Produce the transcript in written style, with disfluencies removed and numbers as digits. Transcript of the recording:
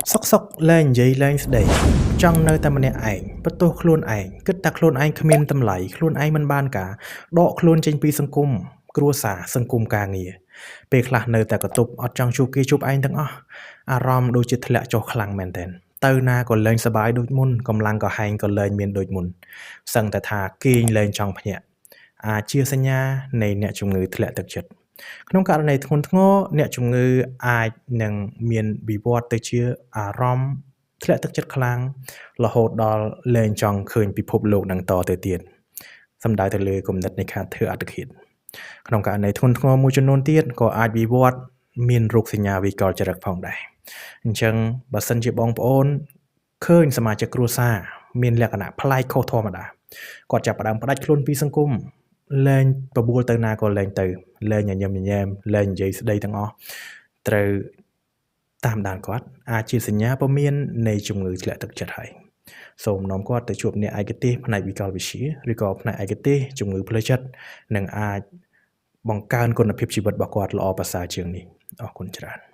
សុកលែងនិយាយលែងស្ដីចង់នៅតែម្នាក់ឯងបន្ទោសខ្លួនឯងគិតថាខ្លួនឯងគ្មានតម្លៃខ្លួនឯងមិនបានការដកខ្លួនចេញពីសង្គមគ្រួសារសង្គមការងារពេលខ្លះនៅតែកតុបអត់ចង់ជួបគេជួបឯងទាំងអស់អារម្មណ៍ដូចជាធ្លាក់ចុះខ្លាំងមែនទែនទៅណាក៏លែងសប្បាយដូចមុនកម្លាំងក៏ហែងក៏លែងមានដូចមុនសឹងតែថាគេងលែងចង់ភ្ញាក់អាចជាសញ្ញានៃអ្នកជំងឺធ្លាក់ទឹកចិត្តក្នុងករណីធ្ងន់ធ្ងរអ្នកជំងឺអាចនឹងមានវិវត្តទៅជាអារម្មណ៍ធ្លាក់ទឹកចិត្តខ្លាំងរហូតដល់លែងចង់ឃើញពិភពលោកនឹងតទៅទៀតសំដៅទៅលើគំនិតនៃការធ្វើអត្តឃាតក្នុងករណីធ្ងន់ធ្ងរមួយចំនួនទៀតក៏អាចវិវត្តមានរោគសញ្ញាវិកលចរិតផងដែរអញ្ចឹងបើសិនជាបងប្អូនឃើញសមាជិកគ្រួសារមានលក្ខណៈប្លែកខុសធម្មតាគាត់ចាប់ផ្ដើមផ្ដាច់ខ្លួនពីសង្គមលែងបបួលទៅណាក៏លែងទៅលែងញញឹមញញែមលែងនិយាយស្ដីទាំងអស់ត្រូវតាមដានគាត់អាចជាសញ្ញាពមៀននៃជំងឺធ្លាក់ទឹកចិត្តហើយសូមនាំគាត់ទៅជួបអ្នកឯកទេសផ្នែកវិកលវិទ្យាឬក៏ផ្នែកឯកទេសជំងឺផ្លូវចិត្តនឹងអាចបង្កើនគុណភាពជីវិតរបស់គាត់ល្អប្រសើរជាងនេះអរគុណច្រើន